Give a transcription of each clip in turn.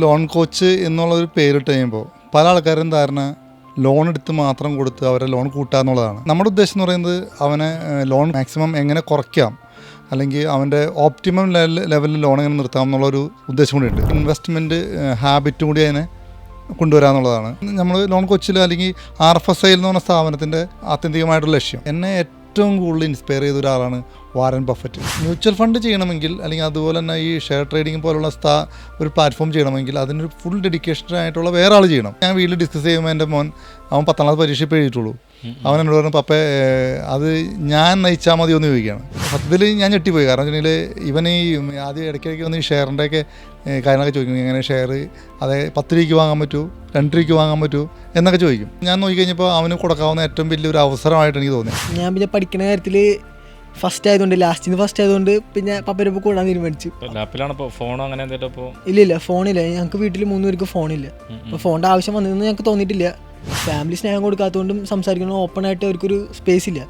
Loan coach എന്നുള്ളൊരു പേരിട്ട് കഴിയുമ്പോൾ പല ആൾക്കാരും ധാരണ ലോൺ എടുത്ത് മാത്രം കൊടുത്ത് അവരെ ലോൺ കൂട്ടുക എന്നുള്ളതാണ്. നമ്മുടെ ഉദ്ദേശം എന്ന് പറയുന്നത് അവനെ ലോൺ മാക്സിമം എങ്ങനെ കുറയ്ക്കാം, അല്ലെങ്കിൽ അവൻ്റെ ഓപ്റ്റിമം ലെവലിൽ ലോൺ എങ്ങനെ നിർത്താം എന്നുള്ളൊരു ഉദ്ദേശം കൂടിയുണ്ട്. ഇൻവെസ്റ്റ്മെൻറ്റ് ഹാബിറ്റും കൂടി അതിനെ കൊണ്ടുവരാമെന്നുള്ളതാണ് നമ്മൾ ലോൺ കോച്ചിൽ അല്ലെങ്കിൽ RFSI എന്ന് പറഞ്ഞ സ്ഥാപനത്തിൻ്റെ ആത്യന്തികമായിട്ടുള്ള ലക്ഷ്യം. എന്നെ ഏറ്റവും കൂടുതൽ ഇൻസ്പയർ ചെയ്ത ഒരാളാണ് വാരൻ ബഫറ്റ്. മ്യൂച്വൽ ഫണ്ട് ചെയ്യണമെങ്കിൽ അല്ലെങ്കിൽ അതുപോലെ തന്നെ ഈ ഷെയർ ട്രേഡിംഗ് പോലുള്ള ഒരു പ്ലാറ്റ്ഫോം ചെയ്യണമെങ്കിൽ അതിനൊരു ഫുൾ ഡെഡിക്കേഷൻ ആയിട്ടുള്ള വേറെ ആൾ ചെയ്യണം. ഞാൻ വീട്ടിൽ ഡിസ്കസ് ചെയ്യുമ്പോൾ എൻ്റെ മോൻ അവൻ 10ാം ക്ലാസ് പരീക്ഷ ഇപ്പോൾ എഴുതിയിട്ടുള്ളൂ. അവൻ എന്നോട് പറഞ്ഞു, പപ്പേ അത് ഞാൻ നയിച്ചാൽ മതി എന്ന് ചോദിക്കുകയാണ്. സത്യത്തിൽ ഞാൻ ഞെട്ടിപ്പോയി. കാരണം വെച്ചിട്ടുണ്ടെങ്കിൽ ഇവൻ ഈ ആദ്യം ഇടയ്ക്കിടയ്ക്ക് വന്ന് ഈ ഷെയറിൻ്റെയൊക്കെ കാര്യങ്ങളൊക്കെ ചോദിക്കും. എങ്ങനെ ഷെയർ അതേ 10 രൂപയ്ക്ക് വാങ്ങാൻ പറ്റൂ, 2 രൂപയ്ക്ക് വാങ്ങാൻ പറ്റൂ എന്നൊക്കെ ചോദിക്കും. ഞാൻ നോക്കിക്കഴിഞ്ഞപ്പോൾ അവന് കൊടുക്കാവുന്ന ഏറ്റവും വലിയൊരു അവസരമായിട്ട് എനിക്ക് തോന്നി. ഞാൻ പിന്നെ പഠിക്കുന്ന കാര്യത്തിൽ ഫസ്റ്റ് ആയതുകൊണ്ട്, ലാസ്റ്റിന് ഫസ്റ്റ് ആയതുകൊണ്ട് പിന്നെ പപ്പരൊപ്പം കൂടാൻ തീരുമാനിച്ചു. ഇല്ല ഫോണില്ല. ഞങ്ങൾക്ക് വീട്ടിൽ 3 പേർക്ക് ഫോണില്ല. അപ്പോൾ ഫോണിൻ്റെ ആവശ്യം വന്നതെന്ന് ഞങ്ങൾക്ക് തോന്നിയിട്ടില്ല. ഫാമിലി സ്നേഹം കൊടുക്കാത്തതുകൊണ്ടും സംസാരിക്കുന്ന ഓപ്പൺ ആയിട്ട് അവർക്കൊരു സ്പേസ് ഇല്ല.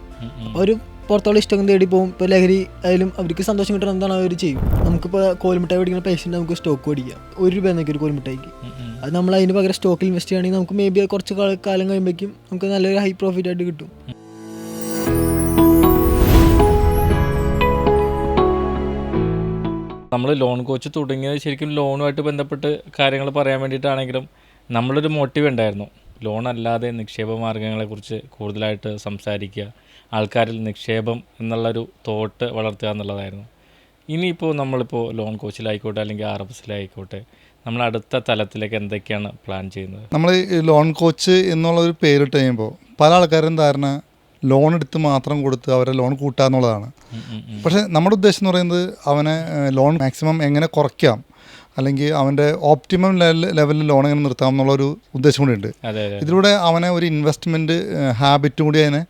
അപ്പോൾ അവർ പുറത്തോളം ഇഷ്ടം തേടി പോകും. ഇപ്പോൾ ലഹരി ആയാലും അവർക്ക് സന്തോഷം കിട്ടണം എന്താണ് അവർ ചെയ്യും. നമുക്കിപ്പോൾ കോൽമിഠായി മേടിക്കുന്ന പൈസ നമുക്ക് സ്റ്റോക്ക് മേടിക്കാം. 1 രൂപ എന്നൊക്കെ ഒരു കോൽമിഠായിക്ക്. അത് നമ്മൾ അതിന് പകരം സ്റ്റോക്കിൽ ഇൻവെസ്റ്റ് ചെയ്യുകയാണെങ്കിൽ നമുക്ക് മേ ബി കുറച്ച് കാലം കഴിയുമ്പോഴേക്കും നമുക്ക് നല്ലൊരു ഹൈ പ്രോഫിറ്റ് ആയിട്ട് കിട്ടും. നമ്മൾ ലോൺ കോച്ച് തുടങ്ങിയത് ശരിക്കും ലോണുമായിട്ട് ബന്ധപ്പെട്ട് കാര്യങ്ങൾ പറയാൻ വേണ്ടിയിട്ടാണെങ്കിലും നമ്മളൊരു മോട്ടീവ് ഉണ്ടായിരുന്നു. ലോൺ അല്ലാതെ നിക്ഷേപ മാർഗ്ഗങ്ങളെക്കുറിച്ച് കൂടുതലായിട്ട് സംസാരിക്കുക, ആൾക്കാരിൽ നിക്ഷേപം എന്നുള്ളൊരു തോട്ട് വളർത്തുക എന്നുള്ളതായിരുന്നു. ഇനിയിപ്പോൾ നമ്മളിപ്പോൾ ലോൺ കോച്ചിലായിക്കോട്ടെ അല്ലെങ്കിൽ RFSയിലായിക്കോട്ടെ നമ്മൾ അടുത്ത തലത്തിലേക്ക് എന്തൊക്കെയാണ് പ്ലാൻ ചെയ്യുന്നത്? നമ്മൾ ലോൺ കോച്ച് എന്നുള്ളൊരു പേരിട്ട് കഴിയുമ്പോൾ പല ആൾക്കാരും ധാരണ ലോൺ എടുത്ത് മാത്രം കൊടുത്ത് അവരെ ലോൺ കൂട്ടുക എന്നുള്ളതാണ്. പക്ഷേ നമ്മുടെ ഉദ്ദേശം എന്ന് പറയുന്നത് അവനെ ലോൺ മാക്സിമം എങ്ങനെ കുറയ്ക്കാം, അല്ലെങ്കിൽ അവൻ്റെ ഓപ്റ്റിമം ലെവലിൽ ലോൺ എങ്ങനെ നിർത്താം എന്നുള്ളൊരു ഉദ്ദേശം കൂടിയുണ്ട്. ഇതിലൂടെ അവനെ ഒരു ഇൻവെസ്റ്റ്മെൻറ്റ് ഹാബിറ്റും കൂടി അതിനെ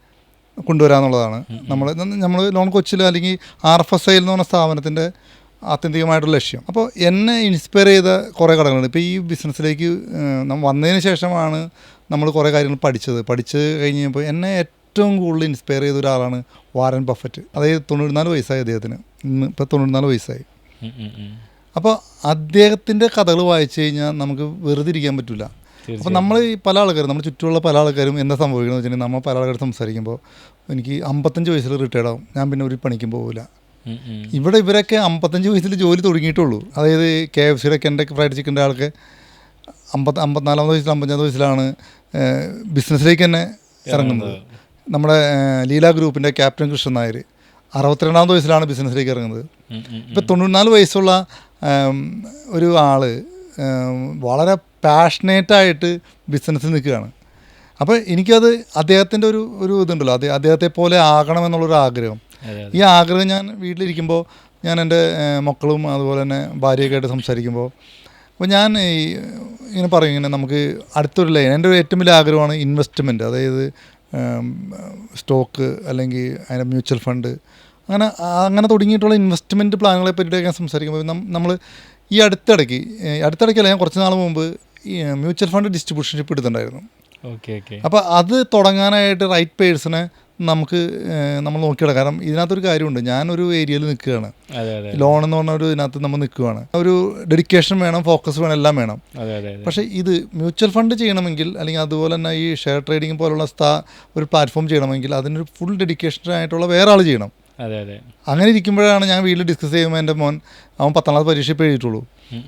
കൊണ്ടുവരാമെന്നുള്ളതാണ്. നമ്മൾ ലോൺ കോച്ചിൽ അല്ലെങ്കിൽ RFSI എന്ന് പറഞ്ഞ സ്ഥാപനത്തിൻ്റെ ആത്യന്തികമായിട്ടുള്ള ലക്ഷ്യം. അപ്പോൾ എന്നെ ഇൻസ്പയർ ചെയ്ത കുറേ ഘടകങ്ങളുണ്ട്. ഇപ്പോൾ ഈ ബിസിനസ്സിലേക്ക് വന്നതിന് ശേഷമാണ് നമ്മൾ കുറേ കാര്യങ്ങൾ പഠിച്ച് കഴിഞ്ഞപ്പോൾ എന്നെ ഏറ്റവും കൂടുതൽ ഇൻസ്പയർ ചെയ്ത ഒരാളാണ് വാരൻ ബഫറ്റ്. അതായത് 94 വയസ്സായി അദ്ദേഹത്തിന്. ഇപ്പോൾ 94 വയസ്സായി. അപ്പോൾ അദ്ദേഹത്തിൻ്റെ കഥകൾ വായിച്ചു കഴിഞ്ഞാൽ നമുക്ക് വെറുതെ ഇരിക്കാൻ പറ്റില്ല. അപ്പോൾ നമ്മൾ ഈ പല ആൾക്കാരും, നമ്മുടെ ചുറ്റുമുള്ള പല ആൾക്കാരും എന്താ സംഭവിക്കണമെന്ന് വെച്ചിട്ടുണ്ടെങ്കിൽ നമ്മൾ പല ആൾക്കാരും സംസാരിക്കുമ്പോൾ എനിക്ക് 55 വയസ്സിൽ റിട്ടയർഡ് ആവും, ഞാൻ പിന്നെ ഒരു പണിക്കും പോകില്ല. ഇവിടെ ഇവരൊക്കെ 55 വയസ്സിൽ ജോലി തുടങ്ങിയിട്ടുള്ളൂ. അതായത് KFCയുടെ എൻ്റെ ഫ്രൈഡ് ചിക്കൻ്റെ ആൾക്ക് 54 വയസ്സിൽ 55 വയസ്സിലാണ് ബിസിനസ്സിലേക്ക് തന്നെ ഇറങ്ങുന്നത്. നമ്മുടെ ലീല ഗ്രൂപ്പിൻ്റെ ക്യാപ്റ്റൻ കൃഷ്ണൻ നായർ 62ാമത്തെ വയസ്സിലാണ് ബിസിനസ്സിലേക്ക് ഇറങ്ങുന്നത്. ഇപ്പോൾ 94 വയസ്സുള്ള ഒരു ആൾ വളരെ പാഷനേറ്റായിട്ട് ബിസിനസ്സിൽ നിൽക്കുകയാണ്. അപ്പോൾ എനിക്കത് അദ്ദേഹത്തിൻ്റെ ഒരു ഇതുണ്ടല്ലോ, അദ്ദേഹത്തെ പോലെ ആകണമെന്നുള്ളൊരു ആഗ്രഹം. ഈ ആഗ്രഹം ഞാൻ വീട്ടിലിരിക്കുമ്പോൾ ഞാൻ എൻ്റെ മക്കളും അതുപോലെ തന്നെ ഭാര്യയൊക്കെ ആയിട്ട് സംസാരിക്കുമ്പോൾ അപ്പോൾ ഞാൻ ഇങ്ങനെ പറയും, ഇങ്ങനെ നമുക്ക് അടുത്തൊരു ലൈൻ, എൻ്റെ ഒരു ഏറ്റവും വലിയ ആഗ്രഹമാണ് ഇൻവെസ്റ്റ്മെൻറ്റ്. അതായത് സ്റ്റോക്ക് അല്ലെങ്കിൽ അതിൻ്റെ മ്യൂച്വൽ ഫണ്ട് അങ്ങനെ തുടങ്ങിയിട്ടുള്ള ഇൻവെസ്റ്റ്മെൻറ്റ് പ്ലാനുകളെ പറ്റിയിട്ടൊക്കെ സംസാരിക്കുമ്പോൾ നമ്മൾ ഈ അടുത്തിടയ്ക്കല്ല, ഞാൻ കുറച്ച് നാൾ മുമ്പ് ഈ മ്യൂച്വൽ ഫണ്ട് ഡിസ്ട്രിബ്യൂഷൻഷിപ്പ് എടുത്തിട്ടുണ്ടായിരുന്നു. അപ്പോൾ അത് തുടങ്ങാനായിട്ട് റൈറ്റ് പേഴ്സണെ നമ്മൾ നോക്കിയിടാം. കാരണം ഇതിനകത്തൊരു കാര്യമുണ്ട്, ഞാനൊരു ഏരിയയിൽ നിൽക്കുകയാണ്, ലോൺ എന്ന് പറഞ്ഞ ഇതിനകത്ത് നമ്മൾ നിൽക്കുകയാണ്. ഒരു ഡെഡിക്കേഷൻ വേണം, ഫോക്കസ് വേണം, എല്ലാം വേണം. പക്ഷേ ഇത് മ്യൂച്വൽ ഫണ്ട് ചെയ്യണമെങ്കിൽ അല്ലെങ്കിൽ അതുപോലെ തന്നെ ഈ ഷെയർ ട്രേഡിംഗ് പോലുള്ള ഒരു പ്ലാറ്റ്ഫോം ചെയ്യണമെങ്കിൽ അതിനൊരു ഫുൾ ഡെഡിക്കേഷൻ ആയിട്ടുള്ള വേറെ ആൾ ചെയ്യണം. അങ്ങനെ ഇരിക്കുമ്പോഴാണ് ഞാൻ വീട്ടിൽ ഡിസ്കസ് ചെയ്യുമ്പോൾ എൻ്റെ മോൻ അവൻ 10ാം ക്ലാസ് പരീക്ഷ ഇപ്പോൾ എഴുതിയിട്ടുള്ളൂ.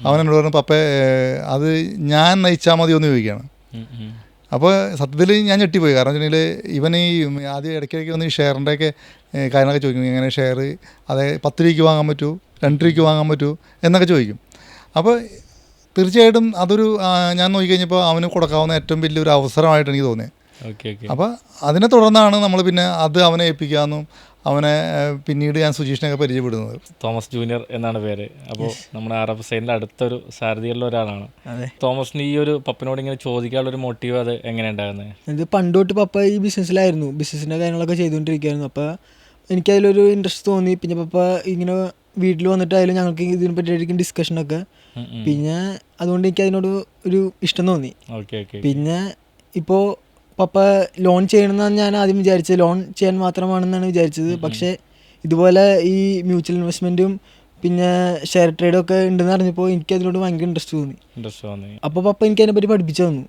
അവൻ എന്നോട് പറഞ്ഞു, പപ്പേ അത് ഞാൻ നയിച്ചാൽ മതി എന്ന് ചോദിക്കുകയാണ്. അപ്പോൾ സത്യത്തിൽ ഞാൻ ഞെട്ടിപ്പോയി. കാരണം വെച്ചിട്ടുണ്ടെങ്കിൽ ഇവൻ ഈ ആദ്യം ഇടയ്ക്കിടയ്ക്ക് വന്ന് ഈ ഷെയറിൻ്റെയൊക്കെ കാര്യങ്ങളൊക്കെ ചോദിക്കും. എങ്ങനെ ഷെയർ അതേ 10 രൂപയ്ക്ക് വാങ്ങാൻ പറ്റൂ, 2 രൂപയ്ക്ക് വാങ്ങാൻ പറ്റൂ എന്നൊക്കെ ചോദിക്കും. അപ്പോൾ തീർച്ചയായിട്ടും ഞാൻ നോക്കിക്കഴിഞ്ഞപ്പോൾ അവന് കൊടുക്കാവുന്ന ഏറ്റവും വലിയൊരു അവസരമായിട്ട് എനിക്ക് തോന്നിയത്. അപ്പോൾ അതിനെ തുടർന്നാണ് നമ്മൾ പിന്നെ അവനെ ഏൽപ്പിക്കാമെന്നും അവനെ പിന്നീട് ഞാൻ സുജീഷിനെയൊക്കെ പരിചയപ്പെടുന്നത്. തോമസ് ജൂനിയർ എന്നാണ് പേര്. അപ്പോൾ നമ്മുടെ RFSയിൻ്റെ അടുത്തൊരു സാരഥിയുള്ള ഒരാളാണ് തോമസിന്. ഈ ഒരു പപ്പനോട് ഇങ്ങനെ ചോദിക്കാനുള്ളൊരു മോട്ടീവ് അത് എങ്ങനെ ഉണ്ടാകുന്നത്? ഇത് പണ്ട് തൊട്ട് പപ്പ ഈ ബിസിനസ്സിലായിരുന്നു, ബിസിനസ്സിൻ്റെ കാര്യങ്ങളൊക്കെ ചെയ്തുകൊണ്ടിരിക്കുകയായിരുന്നു. അപ്പോൾ എനിക്കതിലൊരു ഇൻട്രസ്റ്റ് തോന്നി. പിന്നെ പപ്പ ഇങ്ങനെ വീട്ടിൽ വന്നിട്ടായാലും ഞങ്ങൾക്ക് ഇതിനെ പറ്റിയായിരിക്കും ഡിസ്കഷനൊക്കെ. പിന്നെ അതുകൊണ്ട് എനിക്ക് അതിനോട് ഒരു ഇഷ്ടം തോന്നി. പിന്നെ ഇപ്പോൾ പപ്പ ലോൺ ചെയ്യണമെന്നാണ് ഞാൻ ആദ്യം വിചാരിച്ചത്, ലോൺ ചെയ്യാൻ മാത്രമാണെന്നാണ് വിചാരിച്ചത്. പക്ഷേ ഇതുപോലെ ഈ മ്യൂച്വൽ ഇൻവെസ്റ്റ്മെൻറ്റും പിന്നെ ഷെയർ ട്രേഡൊക്കെ ഉണ്ടെന്ന് അറിഞ്ഞപ്പോൾ എനിക്ക് അതിനോട് ഭയങ്കര ഇൻട്രസ്റ്റ് തോന്നി. അപ്പോൾ പപ്പ എനിക്ക് അതിനെപ്പറ്റി പഠിപ്പിച്ചു തന്നു.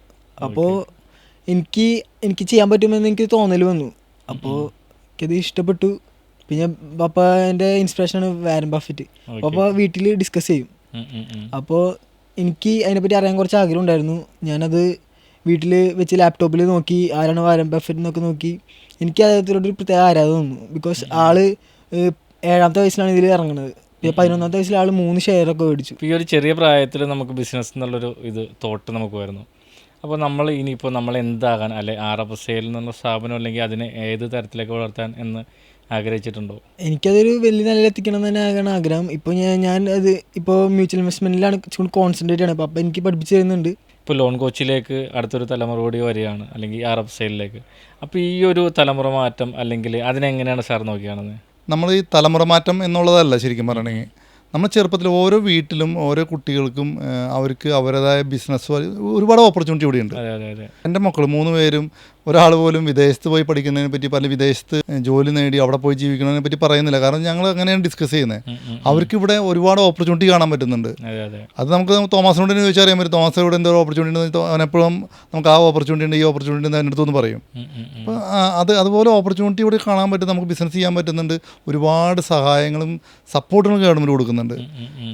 അപ്പോൾ എനിക്ക് ചെയ്യാൻ പറ്റുമെന്ന് എനിക്ക് തോന്നൽ വന്നു. അപ്പോൾ എനിക്കത് ഇഷ്ടപ്പെട്ടു. പിന്നെ പപ്പ എൻ്റെ ഇൻസ്പിറേഷനാണ് വാരൻ ബഫറ്റ്. പപ്പ വീട്ടിൽ ഡിസ്കസ് ചെയ്യും. അപ്പോൾ എനിക്ക് അതിനെപ്പറ്റി അറിയാൻ കുറച്ച് ആഗ്രഹം ഉണ്ടായിരുന്നു. ഞാനത് വീട്ടിൽ വെച്ച് ലാപ്ടോപ്പിൽ നോക്കി ആരാണ് വാരൻ ബഫറ്റ് എന്നൊക്കെ നോക്കി. എനിക്ക് അദ്ദേഹത്തിനോടൊരു പ്രത്യേക ആരാധന തോന്നുന്നു. ബിക്കോസ് ആള് 7ാമത്തെ വയസ്സിലാണ് ഇതിൽ ഇറങ്ങുന്നത്. 11ാമത്തെ വയസ്സിൽ ആൾ 3 ഷെയറൊക്കെ മേടിച്ചു. ഈ ഒരു ചെറിയ പ്രായത്തിൽ നമുക്ക് ബിസിനസ് എന്നുള്ളൊരു തോട്ട് നമുക്ക് വരുന്നു. അപ്പോൾ നമ്മൾ ഇനിയിപ്പോൾ നമ്മൾ എന്താകാൻ, അല്ലെ RFSL എന്നുള്ള സ്ഥാപനം അല്ലെങ്കിൽ അതിനെ ഏത് തരത്തിലേക്ക് വളർത്താൻ എന്ന് ആഗ്രഹിച്ചിട്ടുണ്ടോ? എനിക്കതൊരു വലിയ നിലയിലെത്തിക്കണം എന്ന് തന്നെയാണ് ആഗ്രഹം. ഇപ്പോൾ ഞാൻ അത് ഇപ്പോൾ മ്യൂച്വൽ ഇൻവെസ്റ്റ്മെൻറ്റിലാണ് കോൺസെൻട്രേറ്റ് ആണ്. അപ്പോൾ എനിക്ക് പഠിപ്പിച്ചു തരുന്നുണ്ട്. ഇപ്പോൾ ലോൺ കോച്ചിലേക്ക് അടുത്തൊരു തലമുറ കൂടി വരികയാണ്, അല്ലെങ്കിൽ RFSLയിലേക്ക്. അപ്പോൾ ഈ ഒരു തലമുറ മാറ്റം അല്ലെങ്കിൽ അതിനെങ്ങനെയാണ് സാർ നോക്കിയാണെന്ന്? നമ്മൾ ഈ തലമുറ മാറ്റം എന്നുള്ളതല്ല ശരിക്കും പറയണമെങ്കിൽ, നമ്മൾ ചെറുപ്പത്തിൽ ഓരോ വീട്ടിലും ഓരോ കുട്ടികൾക്കും അവർക്ക് അവരുടേതായ ബിസിനസ് ഒരുപാട് ഓപ്പർച്യൂണിറ്റി ഇവിടെയുണ്ട്. എൻ്റെ മക്കൾ 3 പേരും ഒരാൾ പോലും വിദേശത്ത് പോയി പഠിക്കുന്നതിനെ പറ്റി, പല വിദേശത്ത് ജോലി നേടി അവിടെ പോയി ജീവിക്കുന്നതിനെ പറ്റി പറയുന്നില്ല. കാരണം ഞങ്ങൾ അങ്ങനെയാണ് ഡിസ്കസ് ചെയ്യുന്നത്. അവർക്ക് ഇവിടെ ഒരുപാട് ഓപ്പർച്യൂണിറ്റി കാണാൻ പറ്റുന്നുണ്ട്. അത് നമുക്ക് തോമസിനോട് ചോദിച്ചാൽ അറിയാൻ പറ്റും. തോമസ് ഇവിടെ എന്തോ ഓപ്പർച്യൂണിറ്റി ഉണ്ട്, അവനെപ്പോഴും നമുക്ക് ആ ഓപ്പർച്യൂണിറ്റി ഉണ്ട്, ഈ ഓപ്പർച്യൂണിറ്റി ഉണ്ട് എൻ്റെ അടുത്തൊന്ന് പറയും. അപ്പോൾ അതുപോലെ ഓപ്പർച്യൂണിറ്റി ഇവിടെ കാണാൻ പറ്റും. നമുക്ക് ബിസിനസ് ചെയ്യാൻ പറ്റുന്നുണ്ട്. ഒരുപാട് സഹായങ്ങളും സപ്പോർട്ടുകളും ഗവൺമെൻറ് കൊടുക്കുന്നുണ്ട്.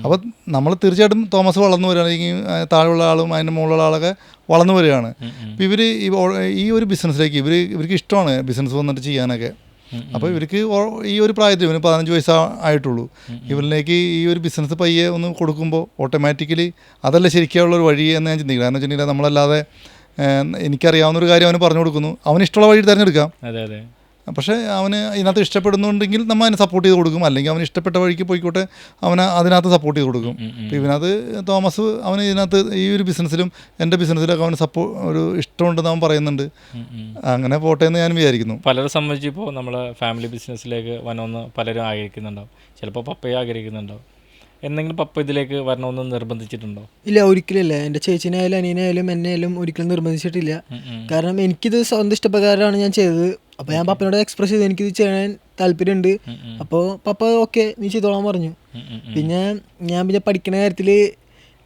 അപ്പോൾ നമ്മൾ തീർച്ചയായിട്ടും തോമസ് വളർന്നു വരികയാണെങ്കിൽ താഴെയുള്ള ആളും അതിൻ്റെ മുകളിലുള്ള ആളൊക്കെ വളർന്നു വരികയാണ്. അപ്പോൾ ഇവർ ഈ ഒരു ബിസിനസ്സിലേക്ക് ഇവർക്ക് ഇഷ്ടമാണ് ബിസിനസ് വന്നിട്ട് ചെയ്യാനൊക്കെ. അപ്പോൾ ഇവർക്ക് ഈ ഒരു പ്രായത്തിൽ ഇവന് 15 വയസ്സായിട്ടുള്ളൂ. ഇവരിലേക്ക് ഈ ഒരു ബിസിനസ് പയ്യെ ഒന്ന് കൊടുക്കുമ്പോൾ ഓട്ടോമാറ്റിക്കലി അതല്ല ശരിക്കുള്ളൊരു വഴി എന്ന് ഞാൻ ചിന്തിക്കണം. കാരണം വെച്ചിട്ടുണ്ടെങ്കിൽ നമ്മളല്ലാതെ എനിക്കറിയാവുന്നൊരു കാര്യം അവന് പറഞ്ഞു കൊടുക്കുന്നു, അവന് ഇഷ്ടമുള്ള വഴി തിരഞ്ഞെടുക്കാം. പക്ഷേ അവന് ഇതിനകത്ത് ഇഷ്ടപ്പെടുന്നുണ്ടെങ്കിൽ നമ്മൾ അതിനെ സപ്പോർട്ട് ചെയ്ത് കൊടുക്കും. അല്ലെങ്കിൽ അവന് ഇഷ്ടപ്പെട്ട വഴിക്ക് പോയിക്കോട്ടെ, അവന് അതിനകത്ത് സപ്പോർട്ട് ചെയ്ത് കൊടുക്കും. അപ്പോൾ ഇതിനകത്ത് തോമസ് അവന് ഇതിനകത്ത് ഈ ഒരു ബിസിനസ്സിലും എൻ്റെ ബിസിനസ്സിലൊക്കെ അവന് ഒരു ഇഷ്ടമുണ്ടെന്ന് അവൻ പറയുന്നുണ്ട്. അങ്ങനെ പോട്ടെ എന്ന് ഞാൻ വിചാരിക്കുന്നു. പലരെ സംബന്ധിച്ച് ഇപ്പോൾ നമ്മളെ ഫാമിലി ബിസിനസ്സിലേക്ക് വരണമെന്ന് പലരും ആഗ്രഹിക്കുന്നുണ്ടാവും. ചിലപ്പോൾ പപ്പയെ ആഗ്രഹിക്കുന്നുണ്ടാവും. എന്തെങ്കിലും പപ്പ ഇതിലേക്ക് വരണമെന്ന് നിർബന്ധിച്ചിട്ടുണ്ടോ? ഇല്ല, ഒരിക്കലില്ല. എൻ്റെ ചേച്ചിനായാലും അനിയനായാലും എന്നെയാലും ഒരിക്കലും നിർബന്ധിച്ചിട്ടില്ല. കാരണം എനിക്കിത് സ്വന്തം ഇഷ്ടപ്രകാരമാണ് ഞാൻ ചെയ്തത്. അപ്പോൾ ഞാൻ പപ്പനോട് എക്സ്പ്രസ് ചെയ്ത് എനിക്കിത് ചെയ്യാൻ താല്പര്യമുണ്ട്. അപ്പോൾ പപ്പ ഓക്കെ നീ ചെയ്തോളാൻ പറഞ്ഞു. പിന്നെ ഞാൻ പഠിക്കുന്ന കാര്യത്തിൽ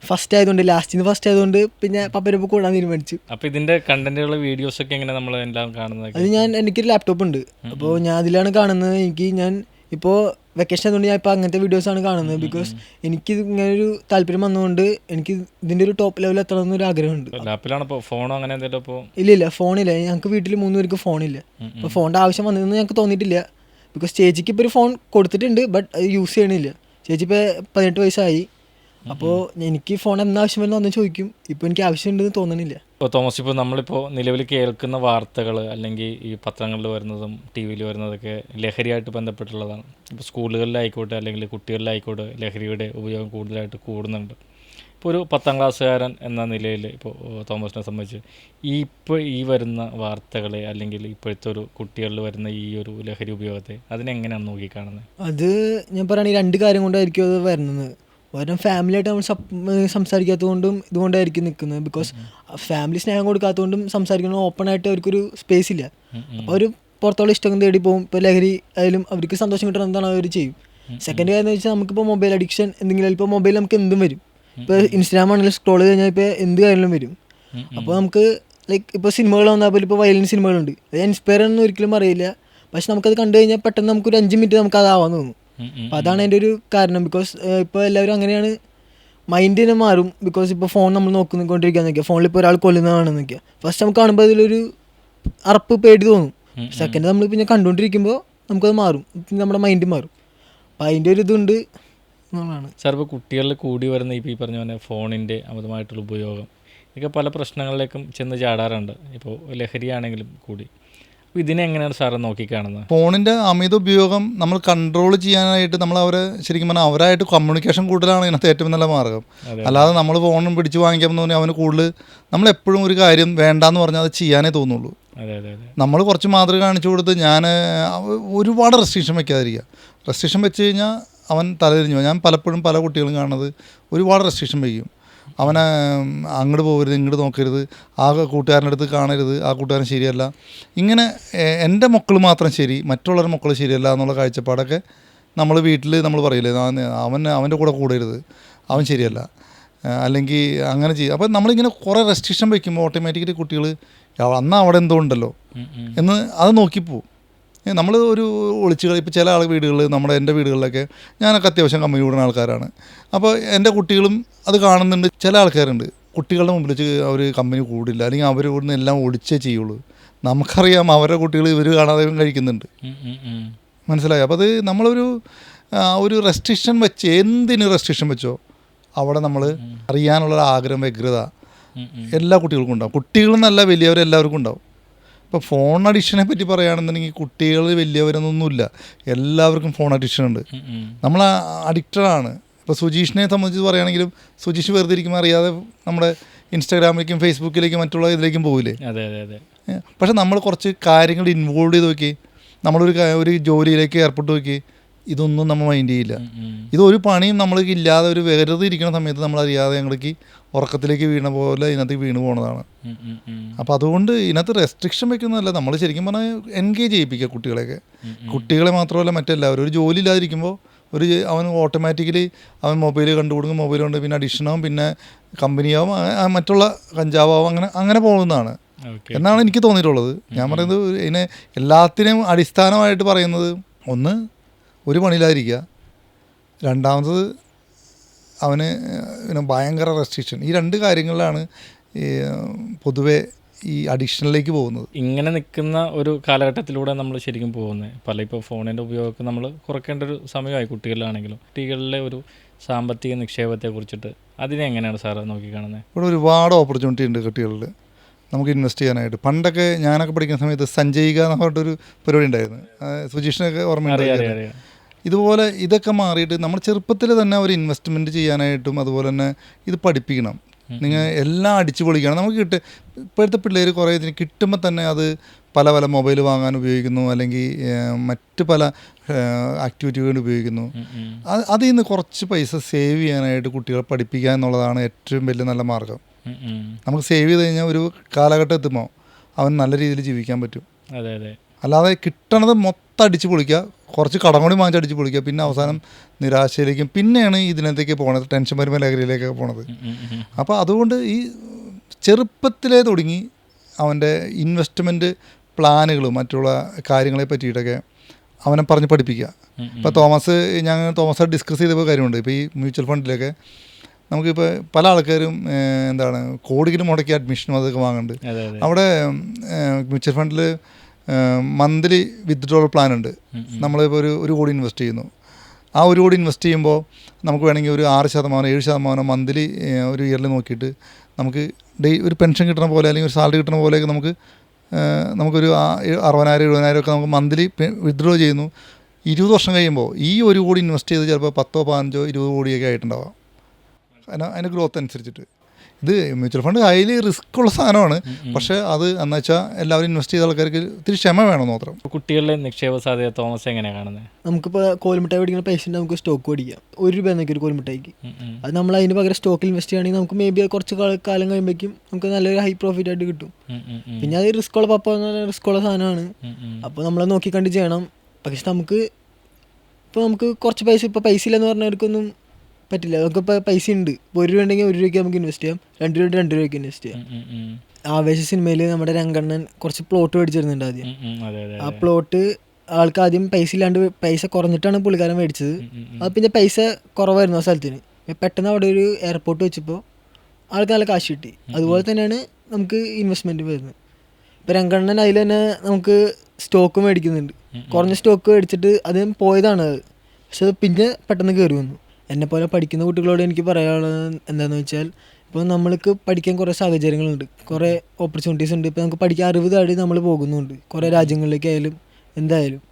ഫസ്റ്റ് ആയതുകൊണ്ട്, ഫസ്റ്റ് ആയതുകൊണ്ട് പിന്നെ പപ്പനൊപ്പം കൂടാൻ തീരുമാനിച്ചു. അപ്പോൾ ഇതിൻ്റെ കണ്ടന്റുകൾ വീഡിയോസൊക്കെ എങ്ങനെ നമ്മൾ എല്ലാം കാണുന്നത്? അത് എനിക്കൊരു ലാപ്ടോപ്പ് ഉണ്ട്. അപ്പോൾ ഞാൻ അതിലാണ് കാണുന്നത്. ഞാൻ ഇപ്പോൾ വെക്കേഷൻ ആയതുകൊണ്ട് ഞാൻ ഇപ്പോൾ അങ്ങനത്തെ വീഡിയോസാണ് കാണുന്നത്. ബിക്കോസ് എനിക്ക് ഇങ്ങനൊരു താല്പര്യം വന്നതുകൊണ്ട് എനിക്ക് ഇതിൻ്റെ ഒരു ടോപ്പ് ലെവലിൽ എത്തണമെന്നൊരു ആഗ്രഹമുണ്ട്. ഫോണോ അങ്ങനെ എന്തെങ്കിലും? ഇല്ല, ഫോണില്ല. ഞങ്ങൾക്ക് വീട്ടിൽ 3 പേർക്ക് ഫോണില്ല. അപ്പോൾ ഫോണിൻ്റെ ആവശ്യം വന്നതെന്ന് ഞങ്ങൾക്ക് തോന്നിയിട്ടില്ല. ബിക്കോസ് ചേച്ചിക്ക് ഇപ്പോൾ ഒരു ഫോൺ കൊടുത്തിട്ടുണ്ട്, ബട്ട് അത് യൂസ് ചെയ്യണില്ല. ചേച്ചി ഇപ്പോൾ 18 വയസ്സായി. അപ്പോൾ എനിക്ക് ഫോൺ എന്നാവശ്യം വരുന്ന ഒന്ന് ചോദിക്കും. ഇപ്പോൾ എനിക്ക് ആവശ്യമുണ്ടെന്ന് തോന്നണില്ല. ഇപ്പോൾ തോമസ്, ഇപ്പോൾ നമ്മളിപ്പോൾ നിലവിൽ കേൾക്കുന്ന വാർത്തകൾ അല്ലെങ്കിൽ ഈ പത്രങ്ങളിൽ വരുന്നതും ടി വിയിൽ വരുന്നതൊക്കെ ലഹരിയായിട്ട് ബന്ധപ്പെട്ടുള്ളതാണ്. ഇപ്പോൾ സ്കൂളുകളിലായിക്കോട്ടെ അല്ലെങ്കിൽ കുട്ടികളിലായിക്കോട്ടെ ലഹരിയുടെ ഉപയോഗം കൂടുതലായിട്ട് കൂടുന്നുണ്ട്. ഇപ്പോൾ ഒരു 10ാം ക്ലാസ്സുകാരൻ എന്ന നിലയിൽ ഇപ്പോൾ തോമസിനെ സംബന്ധിച്ച് ഈ വരുന്ന വാർത്തകളെ അല്ലെങ്കിൽ ഇപ്പോഴത്തെ ഒരു കുട്ടികളിൽ വരുന്ന ഈ ഒരു ലഹരി ഉപയോഗത്തെ അതിനെങ്ങനെയാണ് നോക്കിക്കാണുന്നത്? അത് ഞാൻ പറയുകയാണെങ്കിൽ 2 കാര്യം കൊണ്ടായിരിക്കും അത് വരുന്നത്. ഓരോ ഫാമിലിയായിട്ട് നമ്മൾ സംസാരിക്കാത്തത് കൊണ്ടും ഇതുകൊണ്ടായിരിക്കും നിൽക്കുന്നത്. ബിക്കോസ് ഫാമിലി സ്നേഹം കൊടുക്കാത്തതുകൊണ്ടും സംസാരിക്കുന്ന ഓപ്പണായിട്ട് അവർക്കൊരു സ്പേസ് ഇല്ല. അപ്പോൾ അവർ പുറത്തുള്ള ഇഷ്ടം തേടി പോകും. ഇപ്പോൾ ലഹരി ആയാലും അവർക്ക് സന്തോഷം കിട്ടണം എന്താണ് അവർ ചെയ്യും. സെക്കൻഡ് കാര്യം എന്ന് വെച്ചാൽ നമുക്കിപ്പോൾ മൊബൈൽ അഡിക്ഷൻ എന്തെങ്കിലും, ഇപ്പോൾ മൊബൈൽ നമുക്ക് എന്തും വരും. ഇപ്പോൾ ഇൻസ്റ്റാഗ്രാം ആണെങ്കിലും സ്ക്രോൾ കഴിഞ്ഞാൽ ഇപ്പോൾ എന്ത് കാര്യങ്ങളും വരും. അപ്പോൾ നമുക്ക് ഇപ്പോൾ സിനിമകൾ വന്നാൽ പോലും ഇപ്പോൾ വയലിൻ സിനിമകളുണ്ട്. അത് ഇൻസ്പയർ ഒന്നും ഒരിക്കലും അറിയില്ല. പക്ഷെ നമുക്കത് കണ്ടു കഴിഞ്ഞാൽ പെട്ടെന്ന് നമുക്കൊരു 5 മിനിറ്റ് നമുക്ക് അതാവാൻ തോന്നും. അപ്പോൾ അതാണ് എൻ്റെ ഒരു കാരണം. ബിക്കോസ് ഇപ്പോൾ എല്ലാവരും അങ്ങനെയാണ്, മൈൻഡ് തന്നെ മാറും. ബിക്കോസ് ഇപ്പോൾ ഫോൺ നമ്മൾ നോക്കിക്കൊണ്ടിരിക്കുകയെന്ന് നോക്കിയാൽ ഫോണിൽ ഇപ്പോൾ ഒരാൾ കൊല്ലുന്നതാണെന്ന് നോക്കിയാൽ ഫസ്റ്റ് നമുക്ക് കാണുമ്പോൾ അതിലൊരു അറപ്പ് പേടി തോന്നും. സെക്കൻഡ് നമ്മൾ പിന്നെ കണ്ടുകൊണ്ടിരിക്കുമ്പോൾ നമുക്കത് മാറും, നമ്മുടെ മൈൻഡ് മാറും. അപ്പോൾ അതിൻ്റെ ഒരു ഇതുണ്ട് എന്നുള്ളതാണ്. സാർ, ഇപ്പോൾ കുട്ടികളിൽ കൂടി വരുന്ന ഈ പറഞ്ഞ പോലെ ഫോണിൻ്റെ അമിതമായിട്ടുള്ള ഉപയോഗം ഇതൊക്കെ പല പ്രശ്നങ്ങളിലേക്കും ചെന്ന് ചാടാറുണ്ട്. ഇപ്പോൾ ലഹരിയാണെങ്കിലും കൂടി. അപ്പോൾ ഇതിനെ എങ്ങനെയാണ് സാറ് നോക്കിക്കാണുന്നത്? ഫോണിൻ്റെ അമിത ഉപയോഗം നമ്മൾ കൺട്രോൾ ചെയ്യാനായിട്ട് നമ്മൾ അവരെ ശരിക്കും പറഞ്ഞാൽ അവരായിട്ട് കമ്മ്യൂണിക്കേഷൻ കൂടുതലാണ് ഇതിനകത്ത് ഏറ്റവും നല്ല മാർഗ്ഗം. അല്ലാതെ നമ്മൾ ഫോണും പിടിച്ച് വാങ്ങിക്കാമെന്ന് പറഞ്ഞാൽ അവന് കൂടുതൽ നമ്മളെപ്പോഴും ഒരു കാര്യം വേണ്ടാന്ന് പറഞ്ഞാൽ അത് ചെയ്യാനേ തോന്നുള്ളൂ. നമ്മൾ കുറച്ച് മാതൃക കാണിച്ചു കൊടുത്ത് ഒരുപാട് റെസ്ട്രിക്ഷൻ വെക്കാതിരിക്കുക. റെസ്ട്രിക്ഷൻ വെച്ച് കഴിഞ്ഞാൽ അവൻ തലതിരിഞ്ഞു. ഞാൻ പലപ്പോഴും പല കുട്ടികളും കാണുന്നത് ഒരുപാട് റെസ്ട്രിക്ഷൻ വയ്ക്കും. അവനെ അങ്ങോട്ട് പോകരുത്, ഇങ്ങോട്ട് നോക്കരുത്, ആ കൂട്ടുകാരൻ്റെ അടുത്ത് കാണരുത്, ആ കൂട്ടുകാരൻ ശരിയല്ല, ഇങ്ങനെ എൻ്റെ മക്കൾ മാത്രം ശരി, മറ്റുള്ളവരുടെ മക്കൾ ശരിയല്ല എന്നുള്ള കാഴ്ചപ്പാടൊക്കെ നമ്മൾ വീട്ടിൽ നമ്മൾ പറയില്ലേ അവൻ്റെ കൂടെ കൂടരുത്, അവൻ ശരിയല്ല, അല്ലെങ്കിൽ അങ്ങനെ ചെയ്യും. അപ്പോൾ നമ്മളിങ്ങനെ കുറേ റെസ്ട്രിക്ഷൻ വയ്ക്കുമ്പോൾ ഓട്ടോമാറ്റിക്കലി കുട്ടികൾ അന്ന് അവിടെ എന്തോ ഉണ്ടല്ലോ എന്ന് അത് നോക്കിപ്പോവും. നമ്മൾ ഒരു ഒളിച്ചുകൾ ഇപ്പോൾ ചില വീടുകളിൽ എൻ്റെ വീടുകളിലൊക്കെ ഞാനൊക്കെ അത്യാവശ്യം കമ്പനി കൂടുന്ന ആൾക്കാരാണ്. അപ്പോൾ എൻ്റെ കുട്ടികളും അത് കാണുന്നുണ്ട്. ചില ആൾക്കാരുണ്ട് കുട്ടികളുടെ മുമ്പിൽ വെച്ച് അവർ കമ്പനി കൂടില്ല, അല്ലെങ്കിൽ അവർ ഇവിടുന്ന് എല്ലാം ഒളിച്ചേ ചെയ്യുള്ളൂ. നമുക്കറിയാം അവരുടെ കുട്ടികൾ ഇവർ കാണാതെ കഴിക്കുന്നുണ്ട്. മനസ്സിലായി? അപ്പോൾ അത് ഒരു റെസ്ട്രിക്ഷൻ വെച്ച്, എന്തിന് റെസ്ട്രിക്ഷൻ വെച്ചോ അവിടെ നമ്മൾ അറിയാനുള്ള ആഗ്രഹം, വ്യഗ്രത എല്ലാ കുട്ടികൾക്കും ഉണ്ടാവും. കുട്ടികളെന്നല്ല വലിയവരെല്ലാവർക്കും ഉണ്ടാവും. ഇപ്പോൾ ഫോൺ അഡിക്ഷനെ പറ്റി പറയുകയാണെന്നുണ്ടെങ്കിൽ കുട്ടികൾ വലിയവരെന്നൊന്നുമില്ല, എല്ലാവർക്കും ഫോൺ അഡിക്ഷൻ ഉണ്ട്. നമ്മൾ അഡിക്റ്റഡാണ്. ഇപ്പോൾ സുജീഷിനെ സംബന്ധിച്ച് പറയുകയാണെങ്കിലും സുജീഷ് വെറുതെ ഇരിക്കുമ്പോൾ അറിയാതെ നമ്മുടെ ഇൻസ്റ്റാഗ്രാമിലേക്കും ഫേസ്ബുക്കിലേക്കും മറ്റുള്ള ഇതിലേക്കും പോകില്ലേ. പക്ഷെ നമ്മൾ കുറച്ച് കാര്യങ്ങൾ ഇൻവോൾവ് ചെയ്ത് നോക്കി, ഒരു ജോലിയിലേക്ക് ഏർപ്പെട്ട് നോക്കി, ഇതൊന്നും നമ്മൾ മൈൻഡ് ചെയ്യില്ല. ഇതൊരു പണിയും നമ്മൾക്ക് ഇല്ലാതെ ഒരു വെറുതെ ഇരിക്കുന്ന സമയത്ത് നമ്മളറിയാതെ ഞങ്ങൾക്ക് ഉറക്കത്തിലേക്ക് വീണ പോലെ ഇതിനകത്ത് വീണ് പോകുന്നതാണ്. അപ്പോൾ അതുകൊണ്ട് ഇതിനകത്ത് റെസ്ട്രിക്ഷൻ വെക്കുന്നതല്ല, നമ്മൾ ശരിക്കും പറഞ്ഞാൽ എൻഗേജ് ചെയ്യിപ്പിക്കുക കുട്ടികളെ മാത്രമല്ല മറ്റെല്ലാവരും. ഒരു ജോലി ഇല്ലാതിരിക്കുമ്പോൾ അവൻ ഓട്ടോമാറ്റിക്കലി അവൻ മൊബൈൽ കണ്ടുകൊടുക്കും, മൊബൈൽ കൊണ്ട് പിന്നെ അഡിക്ഷനാവും, പിന്നെ കമ്പനിയാവും, മറ്റുള്ള കഞ്ചാവാവും, അങ്ങനെ പോകുന്നതാണ് എന്നാണ് എനിക്ക് തോന്നിയിട്ടുള്ളത്. ഞാൻ പറയുന്നത് ഇതിനെ എല്ലാത്തിനെയും അടിസ്ഥാനമായിട്ട് പറയുന്നത്, ഒന്ന് ഒരു പണിയില്ലാതിരിക്കുക, രണ്ടാമത്തത് അവന് ഭയങ്കര റെസ്ട്രിക്ഷൻ. ഈ രണ്ട് കാര്യങ്ങളിലാണ് പൊതുവെ ഈ അഡിക്ഷനിലേക്ക് പോകുന്നത്. ഇങ്ങനെ നിൽക്കുന്ന ഒരു കാലഘട്ടത്തിലൂടെ നമ്മൾ ശരിക്കും പോകുന്നത്. ഇപ്പോൾ ഫോണിൻ്റെ ഉപയോഗമൊക്കെ നമ്മൾ കുറയ്ക്കേണ്ട ഒരു സമയമായി കുട്ടികളിലാണെങ്കിലും. കുട്ടികളിലെ ഒരു സാമ്പത്തിക നിക്ഷേപത്തെ കുറിച്ചിട്ട് അതിനെ എങ്ങനെയാണ് സാറ് നോക്കിക്കാണുന്നത്? ഇവിടെ ഒരുപാട് ഓപ്പർച്യൂണിറ്റി ഉണ്ട് കുട്ടികളിൽ നമുക്ക് ഇൻവെസ്റ്റ് ചെയ്യാനായിട്ട്. പണ്ടൊക്കെ ഞാനൊക്കെ പഠിക്കുന്ന സമയത്ത് സഞ്ചയിക എന്ന് പറഞ്ഞിട്ടൊരു പരിപാടി ഉണ്ടായിരുന്നു, സുജീഷിനൊക്കെ ഓർമ്മയുണ്ടായിരുന്നു. ഇതുപോലെ ഇതൊക്കെ മാറിയിട്ട് നമ്മൾ ചെറുപ്പത്തിൽ തന്നെ ഒരു ഇൻവെസ്റ്റ്മെൻറ്റ് ചെയ്യാനായിട്ടും അതുപോലെ തന്നെ ഇത് പഠിപ്പിക്കണം. നിങ്ങൾ എല്ലാം അടിച്ചു പൊളിക്കണം. നമുക്ക് ഇപ്പോഴത്തെ പിള്ളേർ കുറേ ഇതിന് കിട്ടുമ്പോൾ തന്നെ അത് പല മൊബൈൽ വാങ്ങാൻ ഉപയോഗിക്കുന്നു, അല്ലെങ്കിൽ മറ്റ് പല ആക്ടിവിറ്റികൾ വേണ്ടി ഉപയോഗിക്കുന്നു. അതിൽ നിന്ന് കുറച്ച് പൈസ സേവ് ചെയ്യാനായിട്ട് കുട്ടികളെ പഠിപ്പിക്കുക എന്നുള്ളതാണ് ഏറ്റവും വലിയ നല്ല മാർഗം. നമുക്ക് സേവ് ചെയ്ത് കഴിഞ്ഞാൽ ഒരു കാലഘട്ടം എത്തുമ്പോൾ അവൻ നല്ല രീതിയിൽ ജീവിക്കാൻ പറ്റും. അല്ലാതെ കിട്ടണത് മൊത്തം അടിച്ചു പൊളിക്കുക, കുറച്ച് കടം കൂടി വാങ്ങിച്ച് അടിച്ചു പൊളിക്കുക, പിന്നെ അവസാനം നിരാശയിലേക്കും പിന്നെയാണ് ഇതിനകത്തേക്ക് പോണത്, ടെൻഷൻ വരുമ്പോൾ ലഹരിയിലേക്കൊക്കെ പോണത്. അപ്പോൾ അതുകൊണ്ട് ഈ ചെറുപ്പത്തിലേ തുടങ്ങി അവൻ്റെ ഇൻവെസ്റ്റ്മെൻറ്റ് പ്ലാനുകളും മറ്റുള്ള കാര്യങ്ങളെ പറ്റിയിട്ടൊക്കെ അവനെ പറഞ്ഞ് പഠിപ്പിക്കുക. ഇപ്പോൾ തോമസ് ഡിസ്കസ് ചെയ്തപ്പോൾ കാര്യമുണ്ട്. ഇപ്പോൾ ഈ മ്യൂച്വൽ ഫണ്ടിലൊക്കെ നമുക്കിപ്പോൾ പല ആൾക്കാരും കോടികൾ മുടക്കി അഡ്മിഷനും അതൊക്കെ വാങ്ങുന്നുണ്ട്. അവിടെ മ്യൂച്വൽ ഫണ്ടിൽ മന്ത്ലി വിത്ഡ്രോവൽ പ്ലാൻ ഉണ്ട്. നമ്മളിപ്പോൾ ഒരു കോടി ഇൻവെസ്റ്റ് ചെയ്യുന്നു. ആ 1 കോടി ഇൻവെസ്റ്റ് ചെയ്യുമ്പോൾ നമുക്ക് വേണമെങ്കിൽ ഒരു 6%, 7% മന്ത്ലി ഒരു ഇയറിൽ നോക്കിയിട്ട് നമുക്ക് ഒരു പെൻഷൻ കിട്ടുന്ന പോലെ അല്ലെങ്കിൽ ഒരു സാലറി കിട്ടുന്ന പോലെയൊക്കെ നമുക്കൊരു 60,000, 70,000 ഒക്കെ നമുക്ക് മന്ത്ലി വിത്ഡ്രോ ചെയ്യുന്നു. 20 വർഷം കഴിയുമ്പോൾ ഈ 1 കോടി ഇൻവെസ്റ്റ് ചെയ്ത് ചിലപ്പോൾ 10, 15, 20 കോടിയൊക്കെ ആയിട്ടുണ്ടാവാം അതിൻ്റെ ഗ്രോത്ത് അനുസരിച്ചിട്ട്. ഇത് മ്യൂച്വൽ ഫണ്ട് ഹൈലി റിസ്ക് ഉള്ള സാധനമാണ്. പക്ഷേ അത് എന്ന് വെച്ചാൽ എല്ലാവരും ഇൻവെസ്റ്റ് ചെയ്ത ആൾക്കാർക്ക് ഇത്തിരി ക്ഷമ വേണം മാത്രം. കുട്ടികളുടെ നിക്ഷേപ സാധ്യത തോമസ് എങ്ങനെയാണ് കാണുന്നത്? നമുക്കിപ്പോൾ കോൽമിഠായി മേടിക്കുന്ന പൈസ നമുക്ക് സ്റ്റോക്ക് മേടിക്കാം. 1 രൂപ എന്നൊക്കെ ഒരു കോൽമിഠായിക്ക്. അത് നമ്മൾ അതിന് പകരം സ്റ്റോക്കിൽ ഇൻവെസ്റ്റ് ചെയ്യുകയാണെങ്കിൽ നമുക്ക് മേ ബി കുറച്ച് കാലം കഴിയുമ്പോഴേക്കും നമുക്ക് നല്ലൊരു ഹൈ പ്രോഫിറ്റ് ആയിട്ട് കിട്ടും. പിന്നെ അത് റിസ്ക്കുള്ള റിസ്ക്കുള്ള സാധനമാണ്. അപ്പോൾ നമ്മൾ നോക്കിക്കണ്ട് ചെയ്യണം. പക്ഷെ നമുക്ക് കുറച്ച് പൈസ ഇല്ലെന്ന് പറഞ്ഞവർക്കൊന്നും പറ്റില്ല. നമുക്കിപ്പോൾ പൈസ ഉണ്ട്. ഇപ്പോൾ 1 രൂപ ഉണ്ടെങ്കിൽ 1 രൂപയ്ക്ക് നമുക്ക് ഇൻവെസ്റ്റ് ചെയ്യാം, 2 രൂപ 2 രൂപയ്ക്ക് ഇൻവെസ്റ്റ് ചെയ്യാം. ആവേശ സിനിമയിൽ നമ്മുടെ രംഗണ്ണൻ കുറച്ച് പ്ലോട്ട് മേടിച്ചിരുന്നുണ്ട് ആദ്യം. ആ പ്ലോട്ട് ആൾക്ക് ആദ്യം പൈസ ഇല്ലാണ്ട് പൈസ കുറഞ്ഞിട്ടാണ് പുള്ളിക്കാരൻ മേടിച്ചത്. അത് പിന്നെ പൈസ കുറവായിരുന്നു ആ സ്ഥലത്തിന്. പെട്ടെന്ന് അവിടെ ഒരു എയർപോർട്ട് വെച്ചപ്പോൾ ആൾക്ക് നല്ല കാശ് കിട്ടി. അതുപോലെ തന്നെയാണ് നമുക്ക് ഇൻവെസ്റ്റ്മെൻറ്റ് വരുന്നത്. ഇപ്പോൾ രംഗണ്ണൻ അതിൽ തന്നെ നമുക്ക് സ്റ്റോക്ക് മേടിക്കുന്നുണ്ട്. കുറഞ്ഞ സ്റ്റോക്ക് മേടിച്ചിട്ട് അത് പോയതാണ് അത്. പക്ഷെ അത് പിന്നെ പെട്ടെന്ന് കയറി വന്നു. എന്നെപ്പോലെ പഠിക്കുന്ന കുട്ടികളോട് എനിക്ക് പറയാനുള്ളത് എന്താണെന്ന് വെച്ചാൽ, ഇപ്പോൾ നമ്മൾക്ക് പഠിക്കാൻ കുറേ സാഹചര്യങ്ങളുണ്ട്, കുറേ ഓപ്പർച്യൂണിറ്റീസ് ഉണ്ട്. ഇപ്പോൾ നമുക്ക് പഠിക്കാൻ അറിവ് തേടി നമ്മൾ പോകുന്നുണ്ട് കുറേ രാജ്യങ്ങളിലേക്കായാലും എന്തായാലും.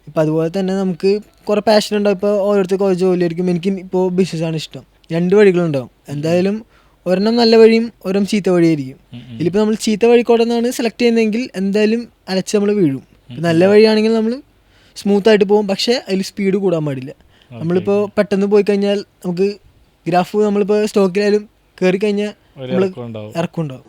ഇപ്പോൾ അതുപോലെ തന്നെ നമുക്ക് കുറേ പാഷൻ ഉണ്ടാവും. ഇപ്പോൾ ഓരോരുത്തർക്ക് ഓരോ ജോലിയായിരിക്കും. എനിക്ക് ഇപ്പോൾ ബിസിനസ്സാണ് ഇഷ്ടം. 2 വഴികളുണ്ടാവും. എന്തായാലും ഒരെണ്ണം നല്ല വഴിയും ഒരെണ്ണം ചീത്ത വഴിയായിരിക്കും. ഇതിലിപ്പോൾ നമ്മൾ ചീത്ത വഴിക്കൂടെ നിന്നാണ് സെലക്ട് ചെയ്യുന്നതെങ്കിൽ എന്തായാലും അലച്ച് നമ്മൾ വീഴും. നല്ല വഴിയാണെങ്കിൽ നമ്മൾ സ്മൂത്തായിട്ട് പോകും. പക്ഷേ അതിൽ സ്പീഡ് കൂടാൻ പാടില്ല. നമ്മളിപ്പോൾ പെട്ടെന്ന് പോയി കഴിഞ്ഞാൽ നമുക്ക് ഗ്രാഫ് നമ്മളിപ്പോൾ സ്റ്റോക്കിലായാലും കയറി കഴിഞ്ഞാൽ നമ്മൾ ഇറക്കുണ്ടാവും.